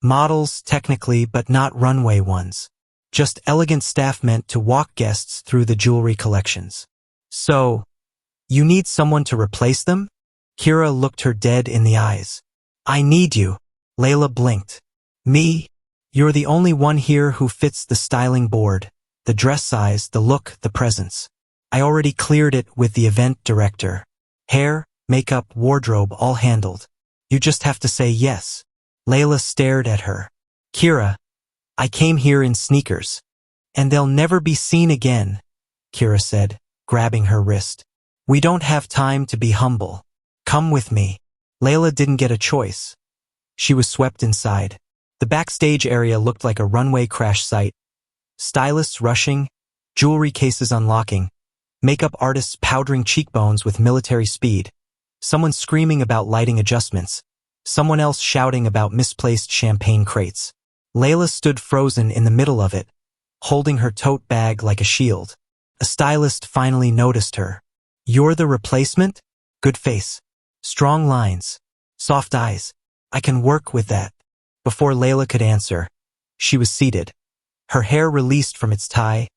Models, technically, but not runway ones. Just elegant staff meant to walk guests through the jewelry collections. So, you need someone to replace them? Kira looked her dead in the eyes. I need you. Laila blinked. Me? You're the only one here who fits the styling board, the dress size, the look, the presence. I already cleared it with the event director. Hair, makeup, wardrobe, all handled. You just have to say yes. Laila stared at her. Kira, I came here in sneakers. And they'll never be seen again, Kira said, grabbing her wrist. We don't have time to be humble. Come with me. Laila didn't get a choice. She was swept inside. The backstage area looked like a runway crash site. Stylists rushing, jewelry cases unlocking, makeup artists powdering cheekbones with military speed, someone screaming about lighting adjustments, someone else shouting about misplaced champagne crates. Laila stood frozen in the middle of it, holding her tote bag like a shield. A stylist finally noticed her. You're the replacement? Good face. Strong lines. Soft eyes. I can work with that. Before Laila could answer, she was seated. Her hair released from its tie,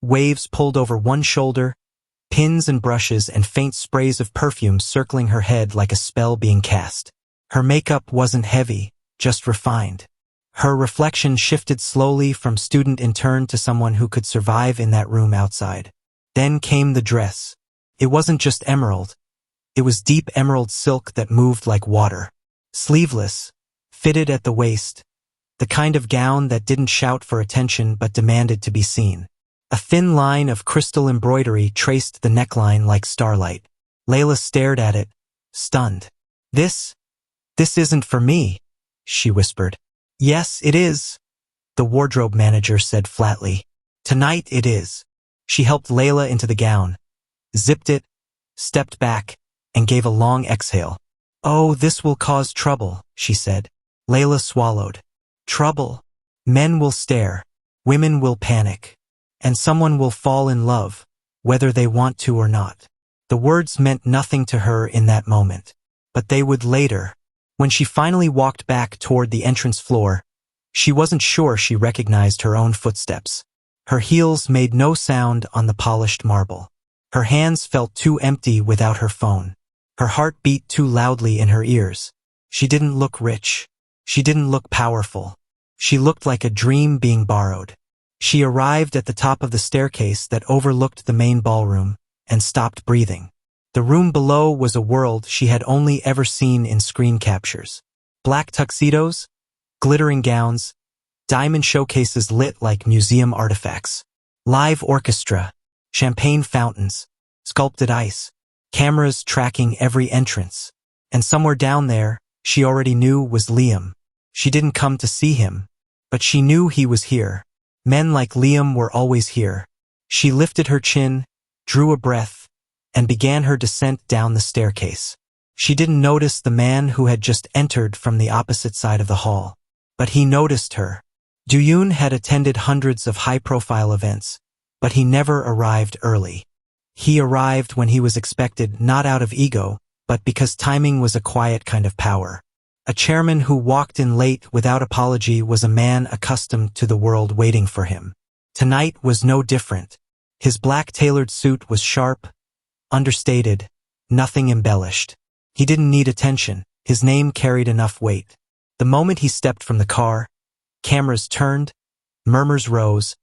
waves pulled over one shoulder, pins and brushes and faint sprays of perfume circling her head like a spell being cast. Her makeup wasn't heavy, just refined. Her reflection shifted slowly from student intern to someone who could survive in that room outside. Then came the dress. It wasn't just emerald. It was deep emerald silk that moved like water. Sleeveless, fitted at the waist, the kind of gown that didn't shout for attention but demanded to be seen. A thin line of crystal embroidery traced the neckline like starlight. Laila stared at it, stunned. This isn't for me, she whispered. Yes, it is, the wardrobe manager said flatly. Tonight it is. She helped Laila into the gown, zipped it, stepped back, and gave a long exhale. Oh, this will cause trouble, she said. Laila swallowed. Trouble. Men will stare. Women will panic. And someone will fall in love, whether they want to or not. The words meant nothing to her in that moment. But they would later. When she finally walked back toward the entrance floor, she wasn't sure she recognized her own footsteps. Her heels made no sound on the polished marble. Her hands felt too empty without her phone. Her heart beat too loudly in her ears. She didn't look rich. She didn't look powerful. She looked like a dream being borrowed. She arrived at the top of the staircase that overlooked the main ballroom and stopped breathing. The room below was a world she had only ever seen in screen captures. Black tuxedos, glittering gowns, diamond showcases lit like museum artifacts, live orchestra, champagne fountains, sculpted ice, cameras tracking every entrance. And somewhere down there, she already knew was Liam. She didn't come to see him, but she knew he was here. Men like Liam were always here. She lifted her chin, drew a breath, and began her descent down the staircase. She didn't notice the man who had just entered from the opposite side of the hall. But he noticed her. Do-yun had attended hundreds of high-profile events, but he never arrived early. He arrived when he was expected, not out of ego, but because timing was a quiet kind of power. A chairman who walked in late without apology was a man accustomed to the world waiting for him. Tonight was no different. His black tailored suit was sharp, understated, nothing embellished. He didn't need attention. His name carried enough weight. The moment he stepped from the car, cameras turned, murmurs rose,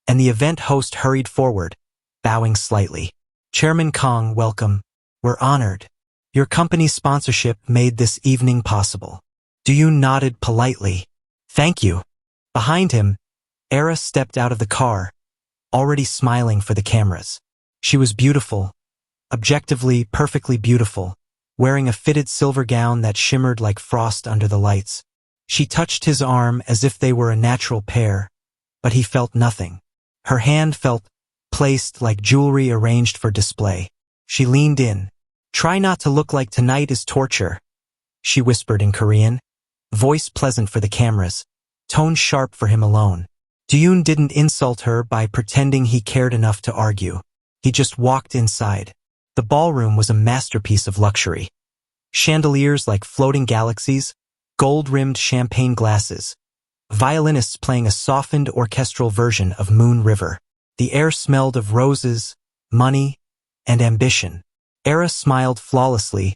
and the event host hurried forward, bowing slightly. Chairman Kong, welcome. We're honored. Your company's sponsorship made this evening possible. Do-yun nodded politely. Thank you. Behind him, Era stepped out of the car, already smiling for the cameras. She was beautiful, objectively perfectly beautiful, wearing a fitted silver gown that shimmered like frost under the lights. She touched his arm as if they were a natural pair, but he felt nothing. Her hand felt placed like jewelry arranged for display. She leaned in. Try not to look like tonight is torture, she whispered in Korean, voice pleasant for the cameras, tone sharp for him alone. Do-yun didn't insult her by pretending he cared enough to argue. He just walked inside. The ballroom was a masterpiece of luxury. Chandeliers like floating galaxies, gold-rimmed champagne glasses, violinists playing a softened orchestral version of Moon River. The air smelled of roses, money, and ambition. Era smiled flawlessly,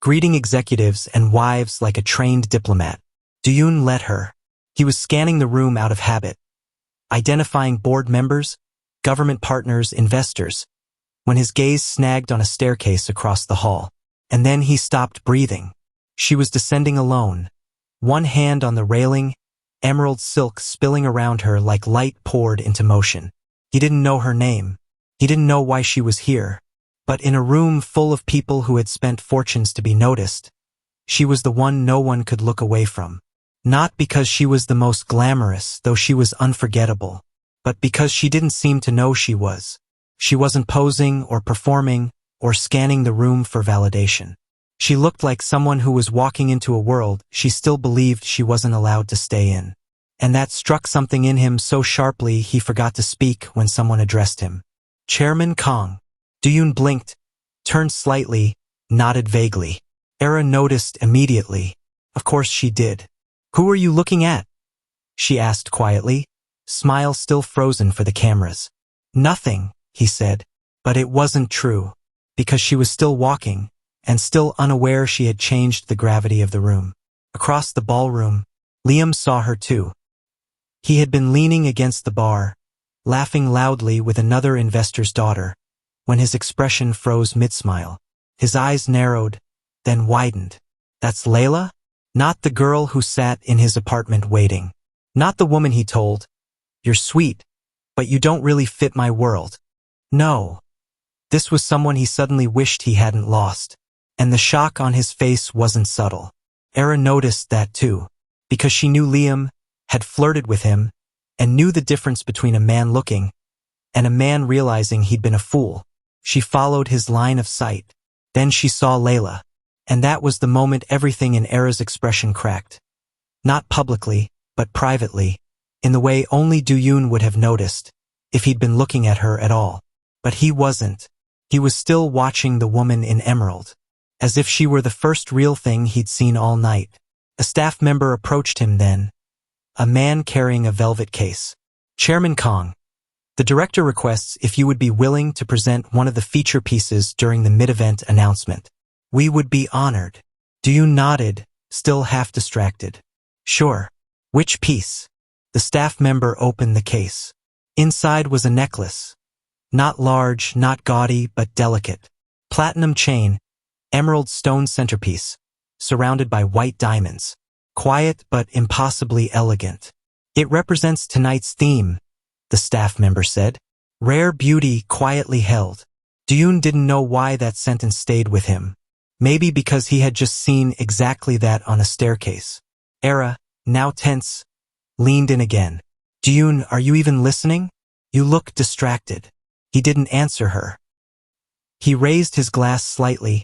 greeting executives and wives like a trained diplomat. Do-yun let her. He was scanning the room out of habit, identifying board members, government partners, investors, when his gaze snagged on a staircase across the hall. And then he stopped breathing. She was descending alone, one hand on the railing, emerald silk spilling around her like light poured into motion. He didn't know her name. He didn't know why she was here. But in a room full of people who had spent fortunes to be noticed, she was the one no one could look away from. Not because she was the most glamorous, though she was unforgettable, but because she didn't seem to know she was. She wasn't posing or performing or scanning the room for validation. She looked like someone who was walking into a world she still believed she wasn't allowed to stay in. And that struck something in him so sharply he forgot to speak when someone addressed him. Chairman Kong. Do-yun blinked, turned slightly, nodded vaguely. Era noticed immediately. Of course she did. Who are you looking at? She asked quietly, smile still frozen for the cameras. Nothing, he said. But it wasn't true, because she was still walking, and still unaware she had changed the gravity of the room. Across the ballroom, Liam saw her too. He had been leaning against the bar, laughing loudly with another investor's daughter, when his expression froze mid-smile. His eyes narrowed, then widened. That's Laila? Not the girl who sat in his apartment waiting. Not the woman he told, "You're sweet, but you don't really fit my world." No. This was someone he suddenly wished he hadn't lost. And the shock on his face wasn't subtle. Era noticed that too, because she knew Liam had flirted with him and knew the difference between a man looking and a man realizing he'd been a fool. She followed his line of sight. Then she saw Laila. And that was the moment everything in Era's expression cracked. Not publicly, but privately, in the way only Do-yun would have noticed, if he'd been looking at her at all. But he wasn't. He was still watching the woman in emerald, as if she were the first real thing he'd seen all night. A staff member approached him then, a man carrying a velvet case. Chairman Kong, the director requests if you would be willing to present one of the feature pieces during the mid-event announcement. We would be honored. Do-yun nodded, still half distracted. Sure. Which piece? The staff member opened the case. Inside was a necklace. Not large, not gaudy, but delicate. Platinum chain, emerald stone centerpiece, surrounded by white diamonds. Quiet but impossibly elegant. It represents tonight's theme, the staff member said. Rare beauty quietly held. Do-yun didn't know why that sentence stayed with him. Maybe because he had just seen exactly that on a staircase. Era, now tense, leaned in again. Do-yun, are you even listening? You look distracted. He didn't answer her. He raised his glass slightly,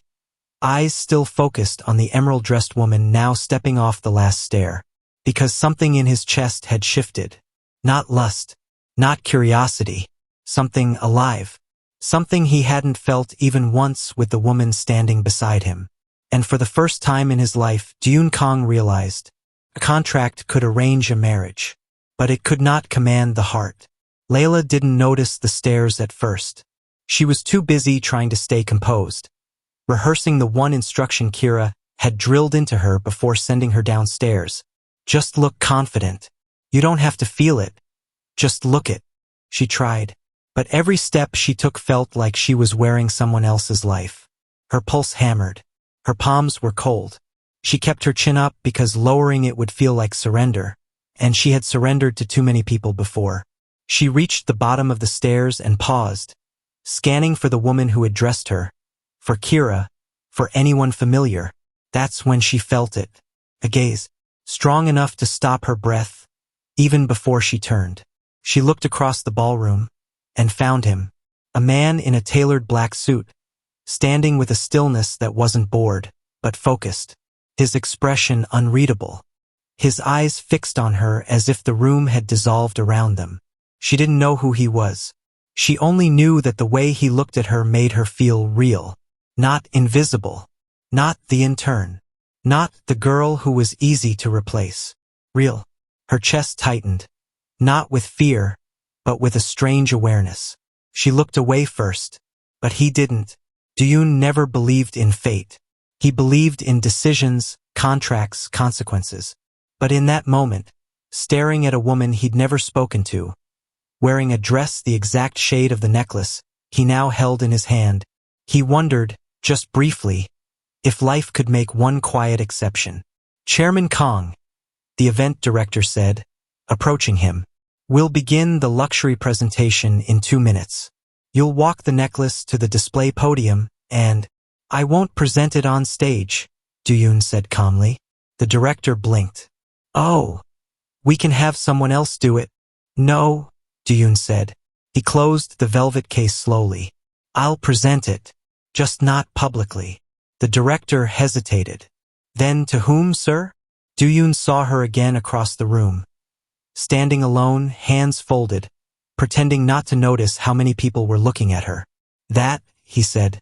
eyes still focused on the emerald-dressed woman now stepping off the last stair, because something in his chest had shifted. Not lust, not curiosity, something alive. Something he hadn't felt even once with the woman standing beside him. And for the first time in his life, Do-yun Kong realized, a contract could arrange a marriage, but it could not command the heart. Laila didn't notice the stares at first. She was too busy trying to stay composed, rehearsing the one instruction Kira had drilled into her before sending her downstairs. Just look confident. You don't have to feel it. Just look it. She tried. But every step she took felt like she was wearing someone else's life. Her pulse hammered. Her palms were cold. She kept her chin up because lowering it would feel like surrender, and she had surrendered to too many people before. She reached the bottom of the stairs and paused, scanning for the woman who had dressed her, for Kira, for anyone familiar. That's when she felt it. A gaze, strong enough to stop her breath, even before she turned. She looked across the ballroom, and found him, a man in a tailored black suit, standing with a stillness that wasn't bored, but focused, his expression unreadable, his eyes fixed on her as if the room had dissolved around them. She didn't know who he was. She only knew that the way he looked at her made her feel real, not invisible, not the intern, not the girl who was easy to replace. Real. Her chest tightened, not with fear, but with a strange awareness. She looked away first, but he didn't. Do-yun never believed in fate. He believed in decisions, contracts, consequences. But in that moment, staring at a woman he'd never spoken to, wearing a dress the exact shade of the necklace he now held in his hand, he wondered, just briefly, if life could make one quiet exception. Chairman Kong, the event director said, approaching him, "We'll begin the luxury presentation in 2 minutes. You'll walk the necklace to the display podium and, I won't present it on stage," Do-yun said calmly. The director blinked. "Oh, we can have someone else do it." "No," Do-yun said. He closed the velvet case slowly. "I'll present it, just not publicly." The director hesitated. "Then to whom, sir?" Do-yun saw her again across the room, standing alone, hands folded, pretending not to notice how many people were looking at her. "That," he said,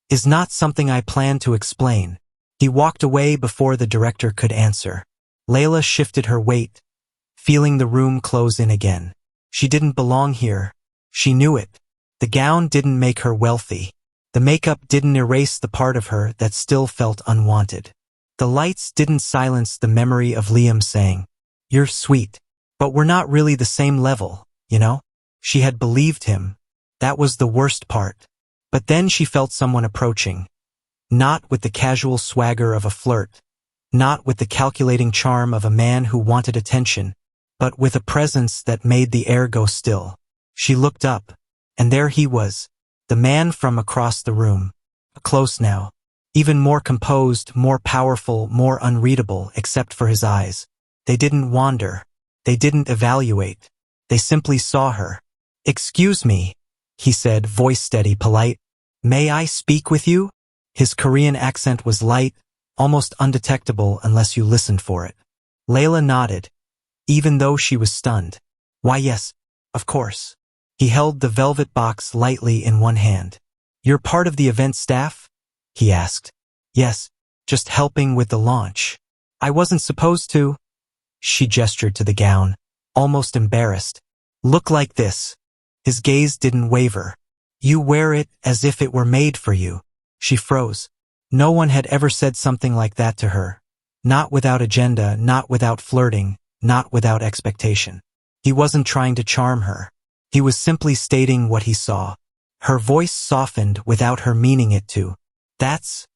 "is not something I plan to explain." He walked away before the director could answer. Laila shifted her weight, feeling the room close in again. She didn't belong here. She knew it. The gown didn't make her wealthy. The makeup didn't erase the part of her that still felt unwanted. The lights didn't silence the memory of Liam saying, "You're sweet, but we're not really the same level, you know?" She had believed him. That was the worst part. But then she felt someone approaching, not with the casual swagger of a flirt, not with the calculating charm of a man who wanted attention, but with a presence that made the air go still. She looked up, and there he was, the man from across the room, close now, even more composed, more powerful, more unreadable, except for his eyes. They didn't wander. They didn't evaluate. They simply saw her. "Excuse me," he said, voice steady, polite. "May I speak with you?" His Korean accent was light, almost undetectable unless you listened for it. Laila nodded, even though she was stunned. "Why, yes, of course." He held the velvet box lightly in one hand. "You're part of the event staff?" he asked. "Yes, just helping with the launch." "I wasn't supposed to." She gestured to the gown, almost embarrassed. "Look like this." His gaze didn't waver. "You wear it as if it were made for you." She froze. No one had ever said something like that to her. Not without agenda, not without flirting, not without expectation. He wasn't trying to charm her. He was simply stating what he saw. Her voice softened without her meaning it to. "That's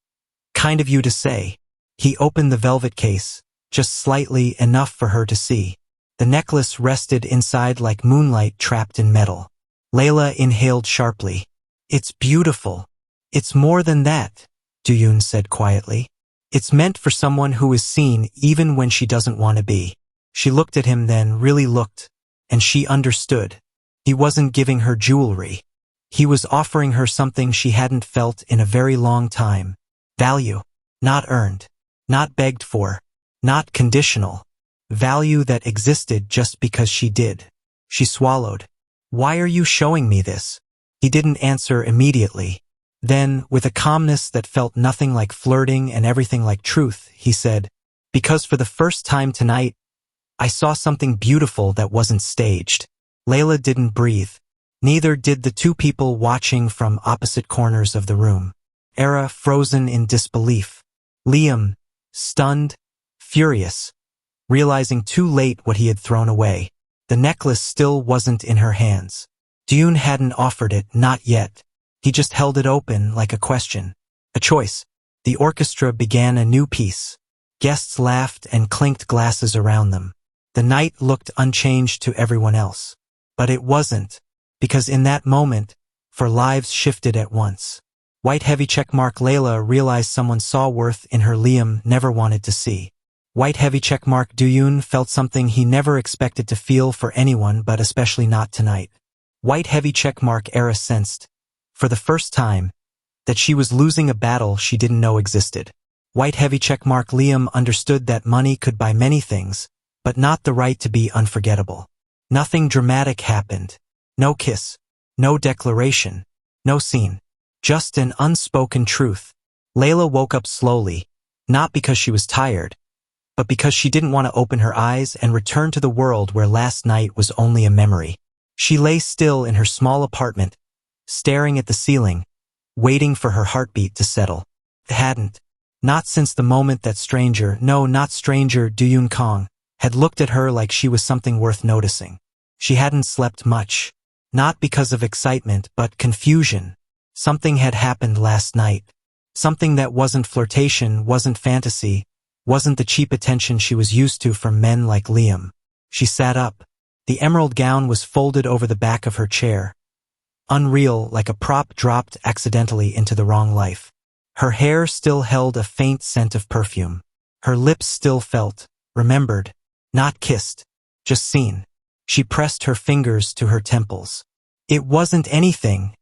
kind of you to say." He opened the velvet case, just slightly enough for her to see. The necklace rested inside like moonlight trapped in metal. Laila inhaled sharply. "It's beautiful." "It's more than that," Do-yun said quietly. "It's meant for someone who is seen even when she doesn't want to be." She looked at him then, really looked, and she understood. He wasn't giving her jewelry. He was offering her something she hadn't felt in a very long time. Value. Not earned. Not begged for. Not conditional. Value that existed just because she did. She swallowed. "Why are you showing me this?" He didn't answer immediately. Then, with a calmness that felt nothing like flirting and everything like truth, he said, "Because for the first time tonight, I saw something beautiful that wasn't staged." Laila didn't breathe. Neither did the two people watching from opposite corners of the room. Era frozen in disbelief. Liam, stunned, furious, realizing too late what he had thrown away. The necklace still wasn't in her hands. Do-yun hadn't offered it, not yet. He just held it open like a question. A choice. The orchestra began a new piece. Guests laughed and clinked glasses around them. The night looked unchanged to everyone else. But it wasn't, because in that moment, for lives shifted at once. White heavy checkmark Laila realized someone saw worth in her Liam never wanted to see. White heavy checkmark Do-yun felt something he never expected to feel for anyone but especially not tonight. White heavy checkmark Era sensed, for the first time, that she was losing a battle she didn't know existed. White heavy checkmark Liam understood that money could buy many things, but not the right to be unforgettable. Nothing dramatic happened. No kiss. No declaration. No scene. Just an unspoken truth. Laila woke up slowly, not because she was tired, but because she didn't want to open her eyes and return to the world where last night was only a memory. She lay still in her small apartment, staring at the ceiling, waiting for her heartbeat to settle. It hadn't. Not since the moment that not stranger Do-yun had looked at her like she was something worth noticing. She hadn't slept much. Not because of excitement, but confusion. Something had happened last night. Something that wasn't flirtation, wasn't fantasy, wasn't the cheap attention she was used to from men like Liam. She sat up. The emerald gown was folded over the back of her chair. Unreal, like a prop dropped accidentally into the wrong life. Her hair still held a faint scent of perfume. Her lips still felt, remembered, not kissed, just seen. She pressed her fingers to her temples. It wasn't anything,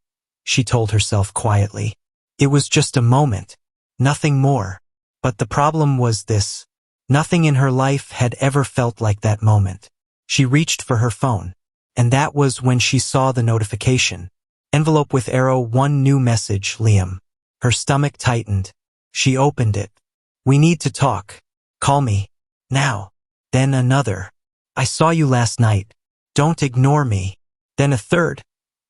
she told herself quietly. It was just a moment, nothing more. But the problem was this. Nothing in her life had ever felt like that moment. She reached for her phone, and that was when she saw the notification. Envelope with arrow, one new message, Liam. Her stomach tightened. She opened it. We need to talk. Call me. Now. Then another. I saw you last night. Don't ignore me. Then a third.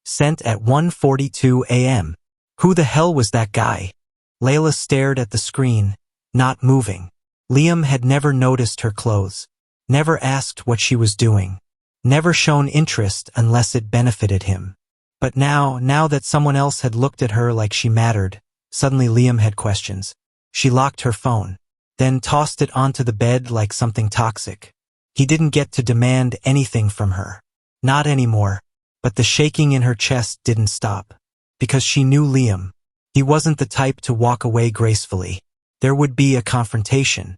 Sent at 1:42 a.m. Who the hell was that guy? Laila stared at the screen, not moving. Liam had never noticed her clothes, never asked what she was doing, never shown interest unless it benefited him. But now that someone else had looked at her like she mattered, suddenly Liam had questions. She locked her phone, then tossed it onto the bed like something toxic. He didn't get to demand anything from her. Not anymore. But the shaking in her chest didn't stop. Because she knew Liam. He wasn't the type to walk away gracefully. There would be a confrontation.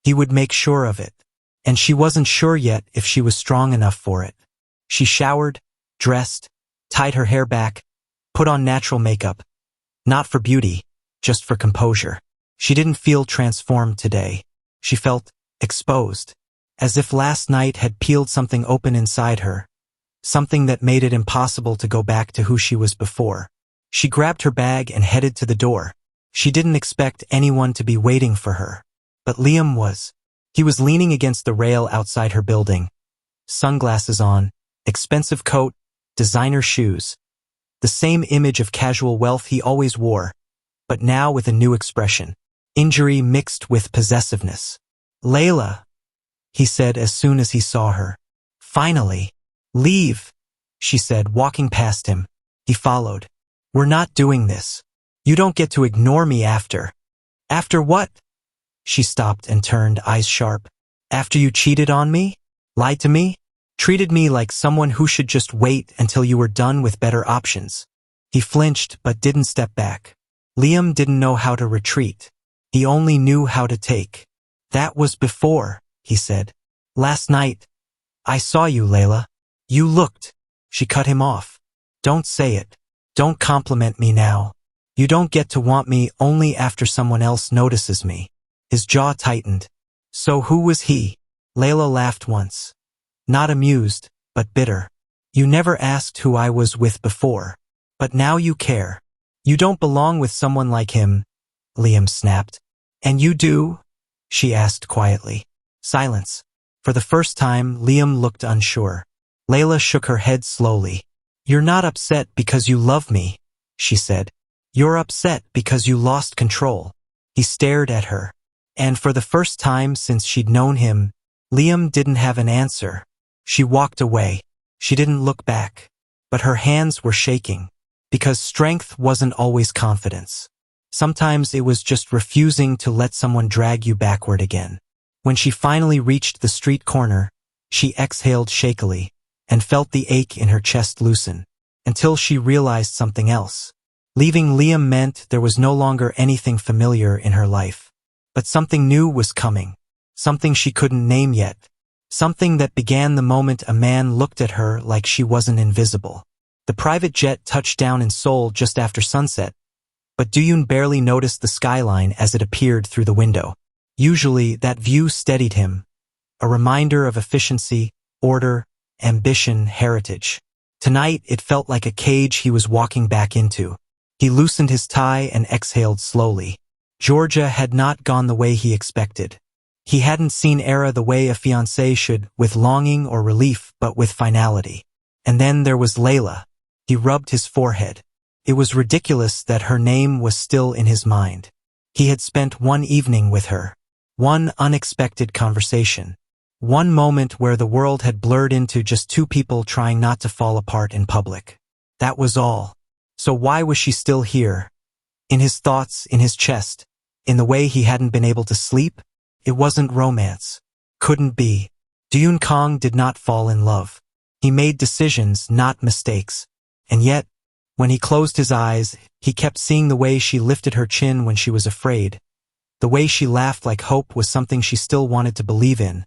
He would make sure of it. And she wasn't sure yet if she was strong enough for it. She showered, dressed, tied her hair back, put on natural makeup. Not for beauty, just for composure. She didn't feel transformed today. She felt exposed. As if last night had peeled something open inside her. Something that made it impossible to go back to who she was before. She grabbed her bag and headed to the door. She didn't expect anyone to be waiting for her. But Liam was. He was leaning against the rail outside her building. Sunglasses on, expensive coat, designer shoes. The same image of casual wealth he always wore, but now with a new expression. Injury mixed with possessiveness. Laila, he said as soon as he saw her. Finally. Leave, she said, walking past him. He followed. We're not doing this. You don't get to ignore me after. After what? She stopped and turned, eyes sharp. After you cheated on me? Lied to me? Treated me like someone who should just wait until you were done with better options. He flinched but didn't step back. Liam didn't know how to retreat. He only knew how to take. That was before, he said. Last night. I saw you, Laila. You looked. She cut him off. Don't say it. Don't compliment me now. You don't get to want me only after someone else notices me. His jaw tightened. So who was he? Laila laughed once. Not amused, but bitter. You never asked who I was with before. But now you care. You don't belong with someone like him, Liam snapped. And you do? She asked quietly. Silence. For the first time, Liam looked unsure. Laila shook her head slowly. You're not upset because you love me, she said. You're upset because you lost control. He stared at her. And for the first time since she'd known him, Liam didn't have an answer. She walked away. She didn't look back. But her hands were shaking. Because strength wasn't always confidence. Sometimes it was just refusing to let someone drag you backward again. When she finally reached the street corner, she exhaled shakily. And felt the ache in her chest loosen, until she realized something else. Leaving Liam meant there was no longer anything familiar in her life. But something new was coming, something she couldn't name yet, something that began the moment a man looked at her like she wasn't invisible. The private jet touched down in Seoul just after sunset, but Do-yun barely noticed the skyline as it appeared through the window. Usually, that view steadied him, a reminder of efficiency, order, ambition, heritage. Tonight, it felt like a cage he was walking back into. He loosened his tie and exhaled slowly. Georgia had not gone the way he expected. He hadn't seen Era the way a fiancé should, with longing or relief, but with finality. And then there was Laila. He rubbed his forehead. It was ridiculous that her name was still in his mind. He had spent one evening with her. One unexpected conversation. One moment where the world had blurred into just two people trying not to fall apart in public. That was all. So why was she still here? In his thoughts, in his chest, in the way he hadn't been able to sleep? It wasn't romance. Couldn't be. Do-yun Kong did not fall in love. He made decisions, not mistakes. And yet, when he closed his eyes, he kept seeing the way she lifted her chin when she was afraid. The way she laughed like hope was something she still wanted to believe in.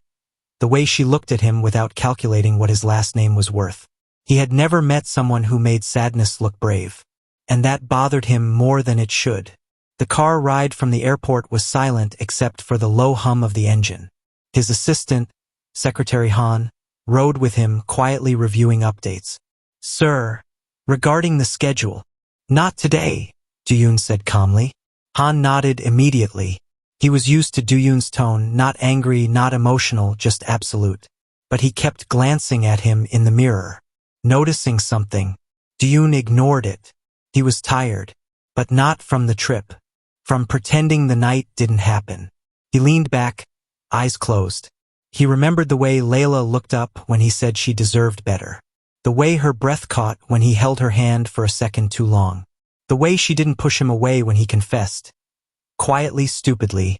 The way she looked at him without calculating what his last name was worth. He had never met someone who made sadness look brave. And that bothered him more than it should. The car ride from the airport was silent except for the low hum of the engine. His assistant, Secretary Han, rode with him, quietly reviewing updates. "Sir, regarding the schedule." "Not today," Do-yun said calmly. Han nodded immediately. He was used to Do-yun's tone, not angry, not emotional, just absolute. But he kept glancing at him in the mirror. Noticing something. Do-yun ignored it. He was tired. But not from the trip. From pretending the night didn't happen. He leaned back, eyes closed. He remembered the way Laila looked up when he said she deserved better. The way her breath caught when he held her hand for a second too long. The way she didn't push him away when he confessed, quietly, stupidly,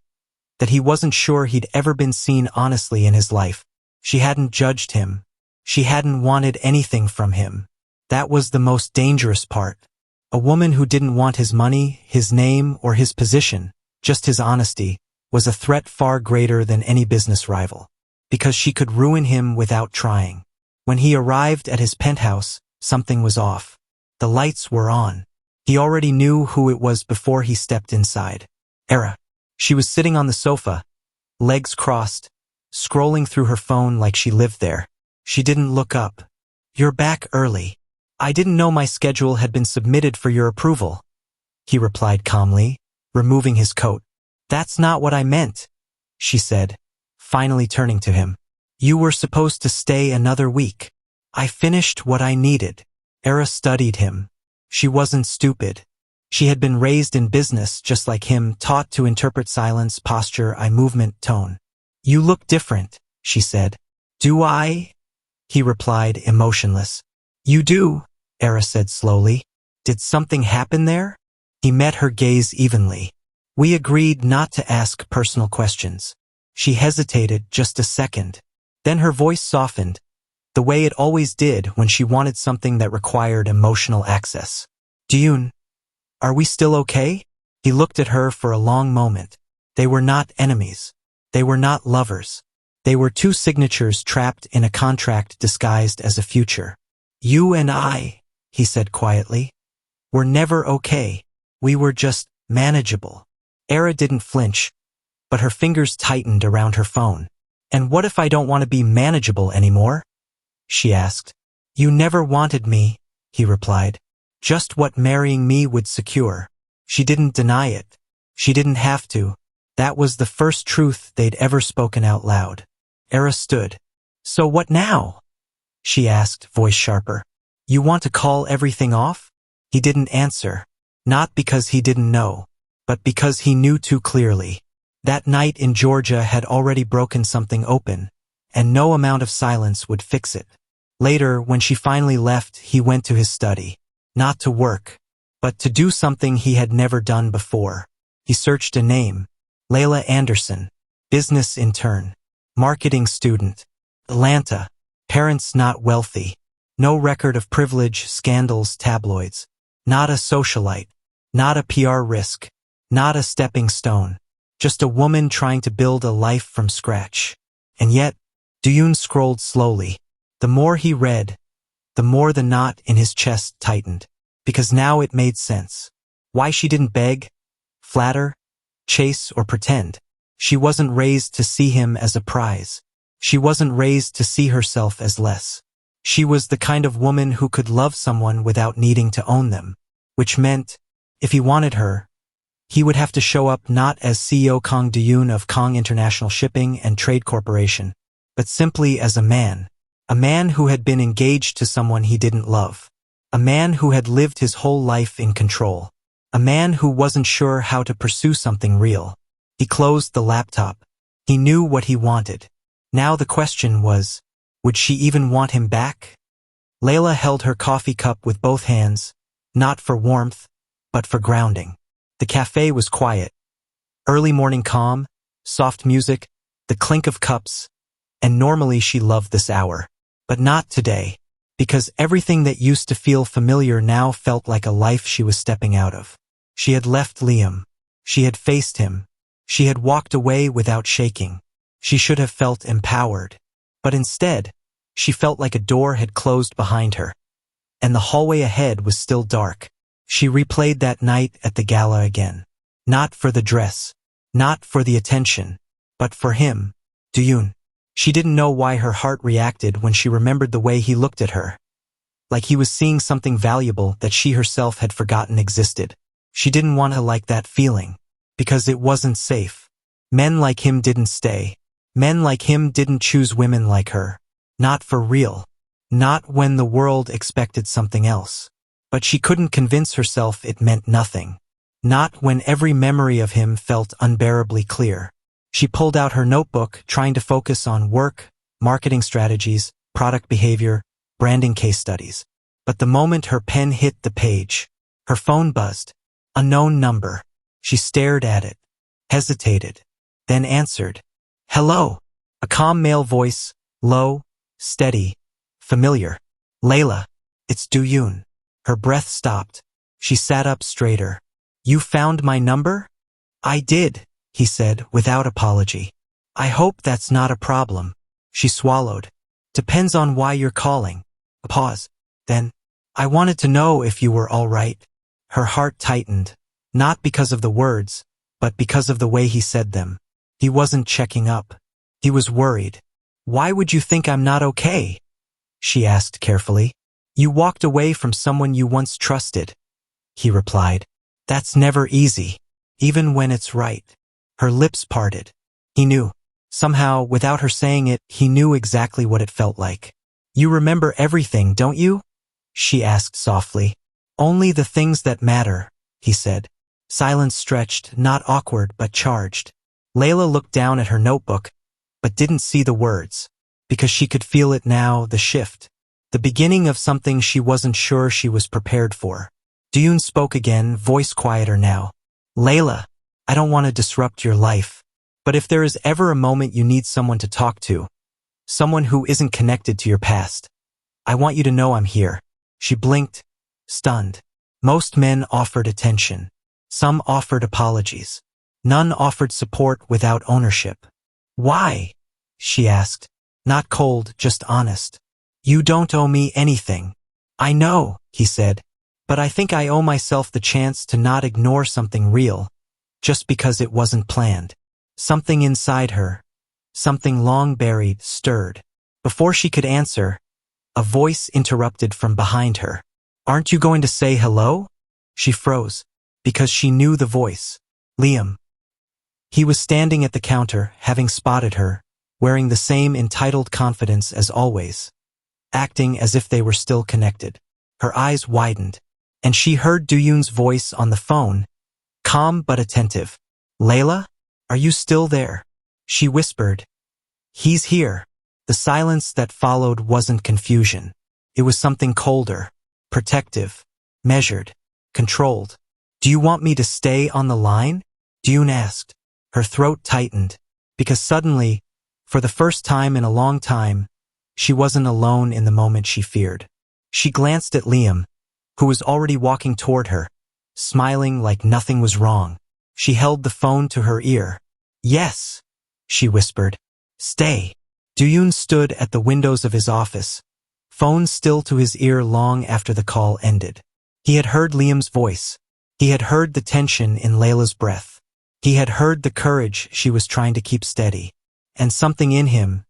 that he wasn't sure he'd ever been seen honestly in his life. She hadn't judged him. She hadn't wanted anything from him. That was the most dangerous part. A woman who didn't want his money, his name, or his position, just his honesty, was a threat far greater than any business rival. Because she could ruin him without trying. When he arrived at his penthouse, something was off. The lights were on. He already knew who it was before he stepped inside. Era. She was sitting on the sofa, legs crossed, scrolling through her phone like she lived there. She didn't look up. "You're back early. I didn't know my schedule had been submitted for your approval," he replied calmly, removing his coat. "That's not what I meant," she said, finally turning to him. "You were supposed to stay another week. I finished what I needed." Era studied him. She wasn't stupid. She had been raised in business just like him, taught to interpret silence, posture, eye movement, tone. "You look different," she said. "Do I?" He replied, emotionless. "You do," Era said slowly. "Did something happen there?" He met her gaze evenly. "We agreed not to ask personal questions." She hesitated just a second. Then her voice softened, the way it always did when she wanted something that required emotional access. "Do-yun, are we still okay?" He looked at her for a long moment. They were not enemies. They were not lovers. They were two signatures trapped in a contract disguised as a future. "You and I," he said quietly, "were never okay. We were just manageable." Era didn't flinch, but her fingers tightened around her phone. "And what if I don't want to be manageable anymore?" she asked. "You never wanted me," he replied. "Just what marrying me would secure." She didn't deny it. She didn't have to. That was the first truth they'd ever spoken out loud. Era stood. "So what now?" she asked, voice sharper. "You want to call everything off?" He didn't answer. Not because he didn't know, but because he knew too clearly. That night in Georgia had already broken something open, and no amount of silence would fix it. Later, when she finally left, he went to his study. Not to work, but to do something he had never done before. He searched a name. Laila Anderson. Business intern. Marketing student. Atlanta. Parents not wealthy. No record of privilege, scandals, tabloids. Not a socialite. Not a PR risk. Not a stepping stone. Just a woman trying to build a life from scratch. And yet, Do-yun scrolled slowly. The more he read, the more the knot in his chest tightened. Because now it made sense. Why she didn't beg, flatter, chase, or pretend. She wasn't raised to see him as a prize. She wasn't raised to see herself as less. She was the kind of woman who could love someone without needing to own them. Which meant, if he wanted her, He would have to show up not as CEO Do-yun of Kong International Shipping and Trade Corporation, but simply as a man who had been engaged to someone he didn't love, a man who had lived his whole life in control, a man who wasn't sure how to pursue something real. He closed the laptop. He knew what he wanted. Now the question was, would she even want him back? Laila held her coffee cup with both hands, not for warmth, but for grounding. The cafe was quiet. Early morning calm, soft music, the clink of cups, and normally she loved this hour. But not today, because everything that used to feel familiar now felt like a life she was stepping out of. She had left Liam. She had faced him. She had walked away without shaking. She should have felt empowered. But instead, she felt like a door had closed behind her, and the hallway ahead was still dark. She replayed that night at the gala again. Not for the dress, not for the attention, but for him, Do-yun. She didn't know why her heart reacted when she remembered the way he looked at her. Like he was seeing something valuable that she herself had forgotten existed. She didn't want to like that feeling, because it wasn't safe. Men like him didn't stay. Men like him didn't choose women like her. Not for real. Not when the world expected something else. But she couldn't convince herself it meant nothing. Not when every memory of him felt unbearably clear. She pulled out her notebook, trying to focus on work, marketing strategies, product behavior, branding case studies. But the moment her pen hit the page, her phone buzzed. Unknown number. She stared at it, hesitated, then answered. Hello. A calm male voice, low, steady, familiar. Laila, it's Do-yun. Her breath stopped. She sat up straighter. You found my number? I did, he said without apology. I hope that's not a problem. She swallowed. Depends on why you're calling. A pause. Then, I wanted to know if you were all right. Her heart tightened, not because of the words, but because of the way he said them. He wasn't checking up. He was worried. Why would you think I'm not okay? She asked carefully. You walked away from someone you once trusted, he replied. That's never easy, even when it's right. Her lips parted. He knew. Somehow, without her saying it, he knew exactly what it felt like. You remember everything, don't you? She asked softly. Only the things that matter, he said. Silence stretched, not awkward but charged. Laila looked down at her notebook, but didn't see the words, because she could feel it now, the shift. The beginning of something she wasn't sure she was prepared for. Do-yun spoke again, voice quieter now. Laila, I don't want to disrupt your life, but if there is ever a moment you need someone to talk to, someone who isn't connected to your past, I want you to know I'm here. She blinked, stunned. Most men offered attention. Some offered apologies. None offered support without ownership. Why? She asked. Not cold, just honest. You don't owe me anything. I know, he said, but I think I owe myself the chance to not ignore something real, just because it wasn't planned. Something inside her, something long buried, stirred. Before she could answer, a voice interrupted from behind her. Aren't you going to say hello? She froze, because she knew the voice. Liam. He was standing at the counter, having spotted her, wearing the same entitled confidence as always, acting as if they were still connected. Her eyes widened, and she heard Do-yun's voice on the phone, calm but attentive. Laila, are you still there? She whispered. He's here. The silence that followed wasn't confusion. It was something colder, protective, measured, controlled. Do you want me to stay on the line? Do-yun asked. Her throat tightened, because suddenly, for the first time in a long time, she wasn't alone in the moment she feared. She glanced at Liam, who was already walking toward her, smiling like nothing was wrong. She held the phone to her ear. Yes, she whispered. Stay. Do-yun stood at the windows of his office, phone still to his ear long after the call ended. He had heard Liam's voice. He had heard the tension in Laila's breath. He had heard the courage she was trying to keep steady. And something in him,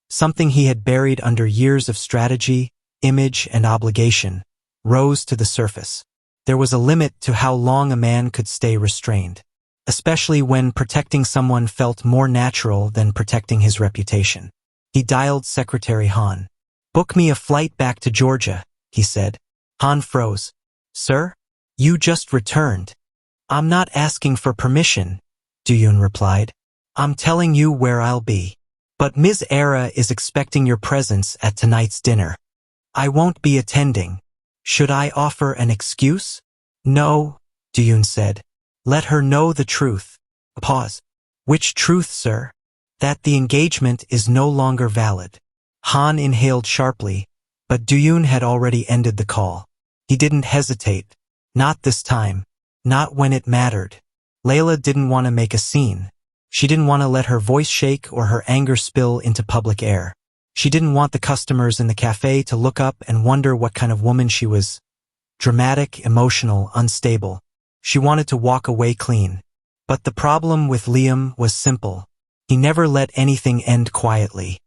something he had buried under years of strategy, image, and obligation, rose to the surface. There was a limit to how long a man could stay restrained. especially when protecting someone felt more natural than protecting his reputation. He dialed Secretary Han. "Book me a flight back to Georgia," he said. Han froze. "Sir? You just returned." "I'm not asking for permission," Do-yun replied. "I'm telling you where I'll be. But Ms. Era is expecting your presence at tonight's dinner. I won't be attending. Should I offer an excuse?" "No," Do-yun said. "Let her know the truth." A pause. "Which truth, sir?" "That the engagement is no longer valid." Han inhaled sharply, but Do-yun had already ended the call. He didn't hesitate. Not this time. Not when it mattered. Laila didn't want to make a scene. She didn't want to let her voice shake or her anger spill into public air. She didn't want the customers in the cafe to look up and wonder what kind of woman she was. Dramatic, emotional, unstable. She wanted to walk away clean. But the problem with Liam was simple. He never let anything end quietly.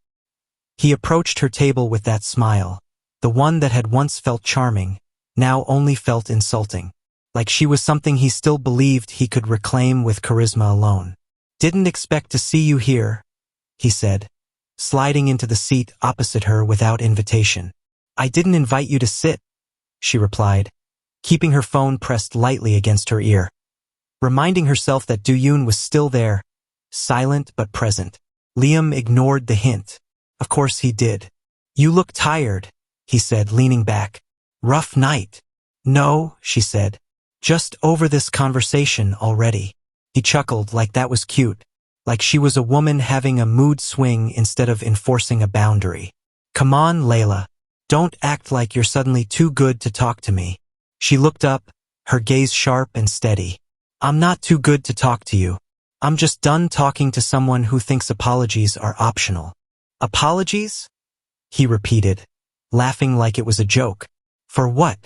He approached her table with that smile, the one that had once felt charming, now only felt insulting. Like she was something he still believed he could reclaim with charisma alone. "Didn't expect to see you here," he said, sliding into the seat opposite her without invitation. "I didn't invite you to sit," she replied, keeping her phone pressed lightly against her ear. Reminding herself that Do-yun was still there, silent but present. Liam ignored the hint. Of course he did. "You look tired," he said, leaning back. "Rough night." "No," she said. "Just over this conversation already." He chuckled like that was cute, like she was a woman having a mood swing instead of enforcing a boundary. "Come on, Laila. Don't act like you're suddenly too good to talk to me." She looked up, her gaze sharp and steady. "I'm not too good to talk to you. I'm just done talking to someone who thinks apologies are optional." "Apologies?" he repeated, laughing like it was a joke. "For what?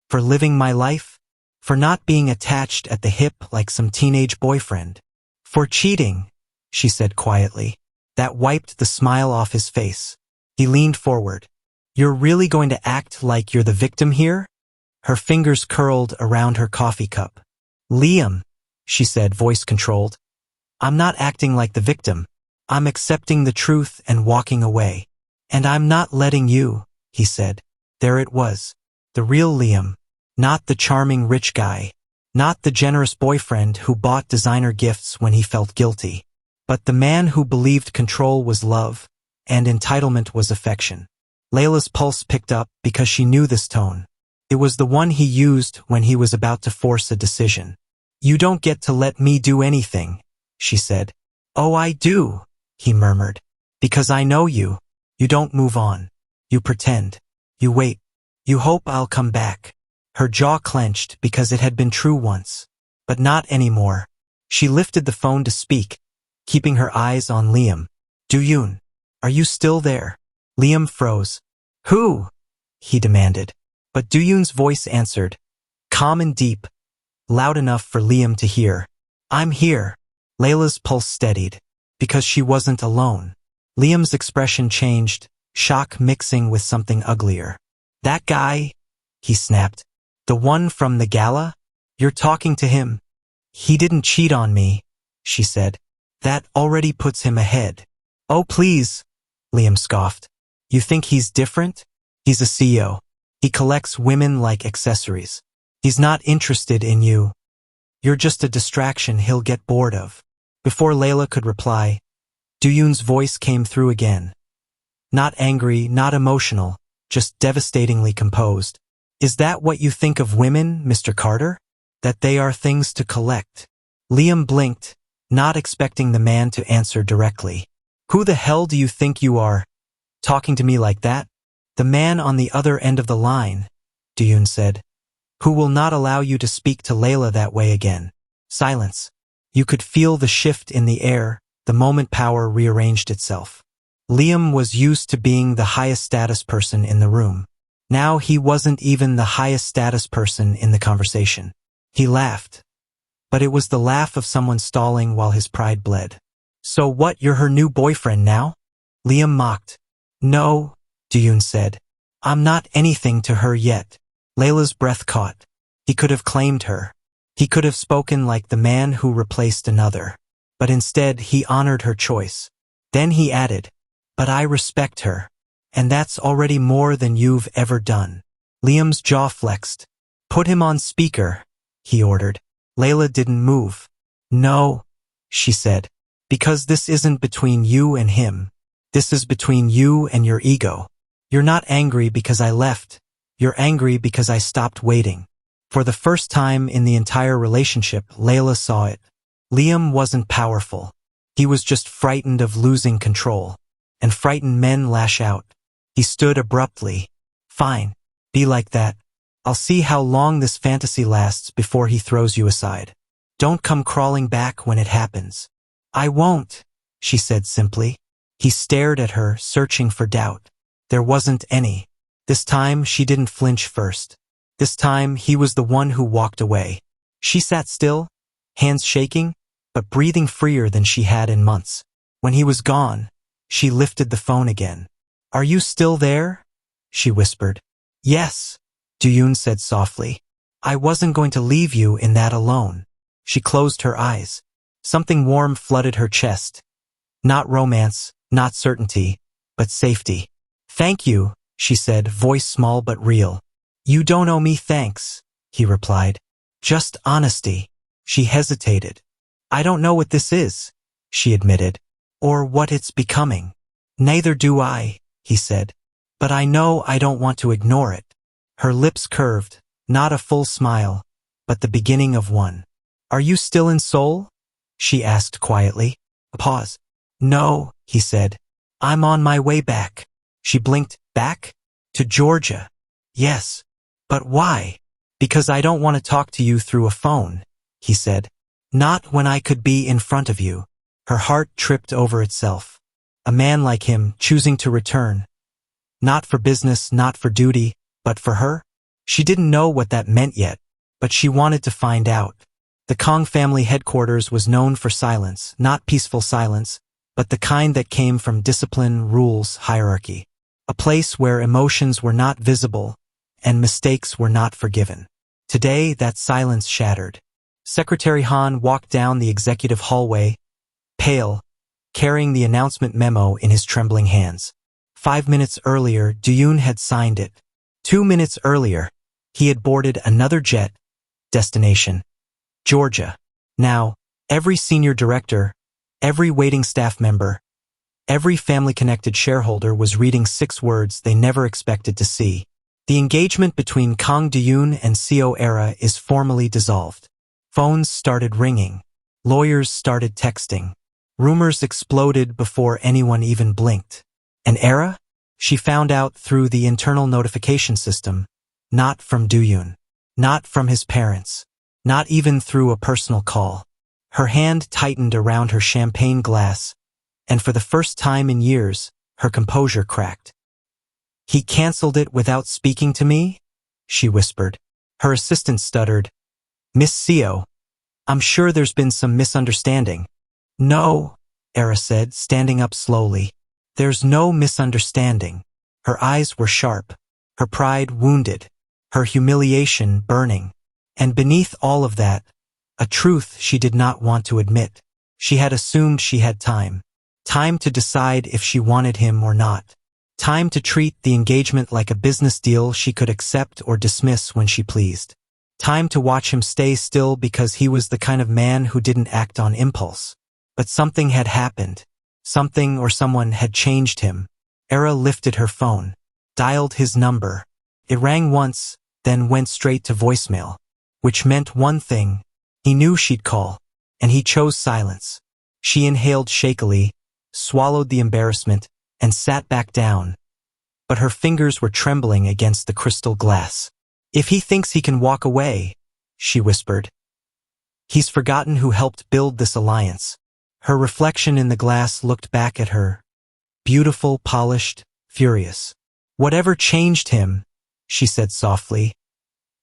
For living my life? For not being attached at the hip like some teenage boyfriend? For cheating?" she said quietly. That wiped the smile off his face. He leaned forward. "You're really going to act like you're the victim here?" Her fingers curled around her coffee cup. "Liam," she said, voice controlled. "I'm not acting like the victim. I'm accepting the truth and walking away. And I'm not letting you," he said. There it was. The real Liam. Not the charming rich guy. Not the generous boyfriend who bought designer gifts when he felt guilty. But the man who believed control was love, and entitlement was affection. Layla's pulse picked up because she knew this tone. It was the one he used when he was about to force a decision. "You don't get to let me do anything," she said. "Oh, I do," he murmured. "Because I know you. You don't move on. You pretend. You wait. You hope I'll come back." Her jaw clenched because it had been true once. But not anymore. She lifted the phone to speak, keeping her eyes on Liam. "Do-yun, are you still there?" Liam froze. "Who?" he demanded. But Do-yun's voice answered, calm and deep, loud enough for Liam to hear. "I'm here." Layla's pulse steadied, because she wasn't alone. Liam's expression changed, shock mixing with something uglier. "That guy?" he snapped. "The one from the gala? You're talking to him?" "He didn't cheat on me," she said. "That already puts him ahead." "Oh, please," Liam scoffed. "You think he's different? He's a CEO. He collects women like accessories. He's not interested in you. You're just a distraction he'll get bored of." Before Laila could reply, Do-yun's voice came through again. Not angry, not emotional, just devastatingly composed. "Is that what you think of women, Mr. Carter? That they are things to collect?" Liam blinked, not expecting the man to answer directly. "Who the hell do you think you are, talking to me like that?" "The man on the other end of the line," Do-yun said, "who will not allow you to speak to Laila that way again." Silence. You could feel the shift in the air, the moment power rearranged itself. Liam was used to being the highest status person in the room. Now he wasn't even the highest status person in the conversation. He laughed. But it was the laugh of someone stalling while his pride bled. "So what, you're her new boyfriend now?" Liam mocked. "No," Do-yun said. "I'm not anything to her yet." Layla's breath caught. He could have claimed her. He could have spoken like the man who replaced another, but instead he honored her choice. Then he added, "But I respect her, and that's already more than you've ever done." Liam's jaw flexed. "Put him on speaker," he ordered. Laila didn't move. "No," she said, "because this isn't between you and him. This is between you and your ego. You're not angry because I left. You're angry because I stopped waiting." For the first time in the entire relationship, Laila saw it. Liam wasn't powerful. He was just frightened of losing control. And frightened men lash out. He stood abruptly. "Fine. Be like that. I'll see how long this fantasy lasts before he throws you aside. Don't come crawling back when it happens." "I won't," she said simply. He stared at her, searching for doubt. There wasn't any. This time she didn't flinch first. This time he was the one who walked away. She sat still, hands shaking, but breathing freer than she had in months. When he was gone, she lifted the phone again. "Are you still there?" she whispered. "Yes," Do-yun said softly. "I wasn't going to leave you in that alone." She closed her eyes. Something warm flooded her chest. Not romance, not certainty, but safety. "Thank you," she said, voice small but real. "You don't owe me thanks," he replied. "Just honesty." She hesitated. "I don't know what this is," she admitted, "or what it's becoming." "Neither do I," he said. "But I know I don't want to ignore it." Her lips curved, not a full smile, but the beginning of one. "Are you still in Seoul?" she asked quietly. A pause. "No," he said. "I'm on my way back." She blinked. "Back? To Georgia?" "Yes." "But why?" "Because I don't want to talk to you through a phone," he said. "Not when I could be in front of you." Her heart tripped over itself. A man like him choosing to return. Not for business, not for duty, but for her? She didn't know what that meant yet, but she wanted to find out. The Kong family headquarters was known for silence, not peaceful silence, but the kind that came from discipline, rules, hierarchy. A place where emotions were not visible and mistakes were not forgiven. Today, that silence shattered. Secretary Han walked down the executive hallway, pale, carrying the announcement memo in his trembling hands. 5 minutes earlier, Do-yun had signed it. 2 minutes earlier, he had boarded another jet, destination, Georgia. Now, every senior director, every waiting staff member, every family-connected shareholder was reading 6 words they never expected to see. The engagement between Kang Do-yun and Seo Era is formally dissolved. Phones started ringing. Lawyers started texting. Rumors exploded before anyone even blinked. An Era? She found out through the internal notification system, not from Do-yun, not from his parents, not even through a personal call. Her hand tightened around her champagne glass, and for the first time in years, her composure cracked. "He canceled it without speaking to me?" she whispered. Her assistant stuttered. "Miss Seo, I'm sure there's been some misunderstanding." "No," Era said, standing up slowly. "There's no misunderstanding." Her eyes were sharp, her pride wounded, her humiliation burning. And beneath all of that, a truth she did not want to admit. She had assumed she had time. Time to decide if she wanted him or not. Time to treat the engagement like a business deal she could accept or dismiss when she pleased. Time to watch him stay still because he was the kind of man who didn't act on impulse. But something had happened. Something or someone had changed him. Era lifted her phone, dialed his number. It rang once, then went straight to voicemail, which meant one thing. He knew she'd call, and he chose silence. She inhaled shakily, swallowed the embarrassment, and sat back down. But her fingers were trembling against the crystal glass. "If he thinks he can walk away," she whispered, "he's forgotten who helped build this alliance." Her reflection in the glass looked back at her, beautiful, polished, furious. "Whatever changed him," she said softly,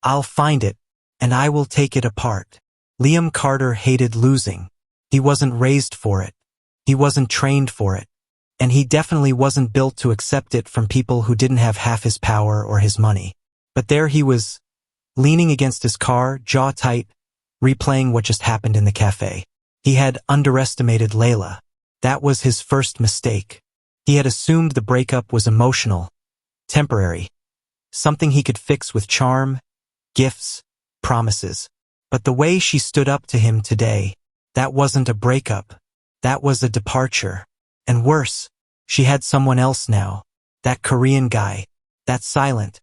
"I'll find it, and I will take it apart." Liam Carter hated losing. He wasn't raised for it. He wasn't trained for it. And he definitely wasn't built to accept it from people who didn't have half his power or his money. But there he was, leaning against his car, jaw tight, replaying what just happened in the cafe. He had underestimated Laila. That was his first mistake. He had assumed the breakup was emotional, temporary, something he could fix with charm, gifts, promises. But the way she stood up to him today, that wasn't a breakup. That was a departure. And worse, she had someone else now. That Korean guy. That silent,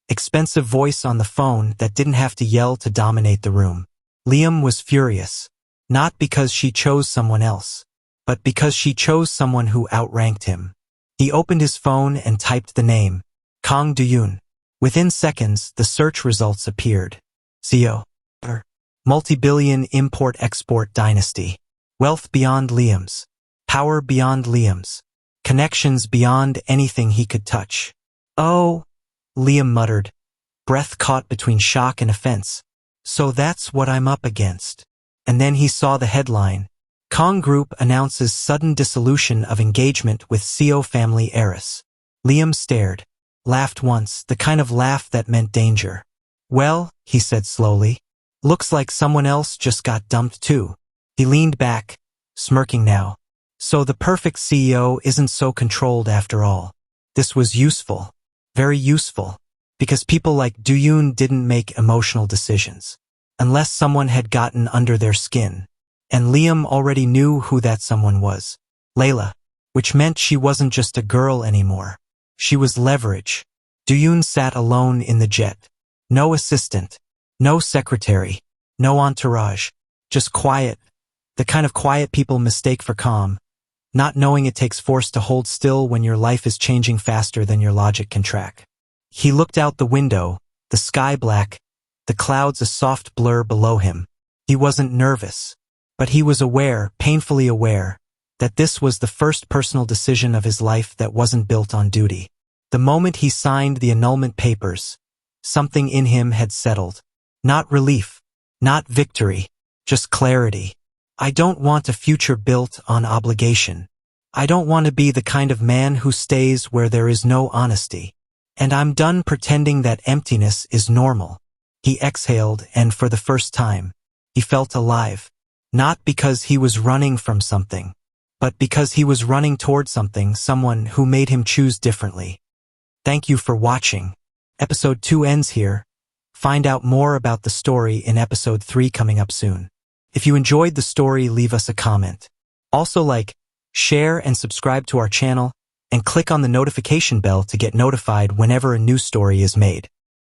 expensive voice on the phone that didn't have to yell to dominate the room. Liam was furious. Not because she chose someone else, but because she chose someone who outranked him. He opened his phone and typed the name, Do-yun. Within seconds, the search results appeared. CEO. Multi-billion import-export dynasty. Wealth beyond Liam's. Power beyond Liam's. Connections beyond anything he could touch. Oh, Liam muttered, breath caught between shock and offense. So that's what I'm up against. And then he saw the headline. Kong Group announces sudden dissolution of engagement with CO family heiress. Liam stared, laughed once, the kind of laugh that meant danger. Well, he said slowly, looks like someone else just got dumped too. He leaned back, smirking now. So the perfect CEO isn't so controlled after all. This was useful, very useful, because people like Do-yun didn't make emotional decisions, unless someone had gotten under their skin. And Liam already knew who that someone was. Laila, which meant she wasn't just a girl anymore. She was leverage. Do-yun sat alone in the jet. No assistant, no secretary, no entourage, just quiet, the kind of quiet people mistake for calm, not knowing it takes force to hold still when your life is changing faster than your logic can track. He looked out the window, the sky black, the clouds a soft blur below him. He wasn't nervous, but he was aware, painfully aware, that this was the first personal decision of his life that wasn't built on duty. The moment he signed the annulment papers, something in him had settled. Not relief, not victory, just clarity. I don't want a future built on obligation. I don't want to be the kind of man who stays where there is no honesty. And I'm done pretending that emptiness is normal. He exhaled, and for the first time, he felt alive. Not because he was running from something, but because he was running toward something, someone who made him choose differently. Thank you for watching. Episode 2 ends here. Find out more about the story in episode 3 coming up soon. If you enjoyed the story, leave us a comment. Also like, share and subscribe to our channel, and click on the notification bell to get notified whenever a new story is made.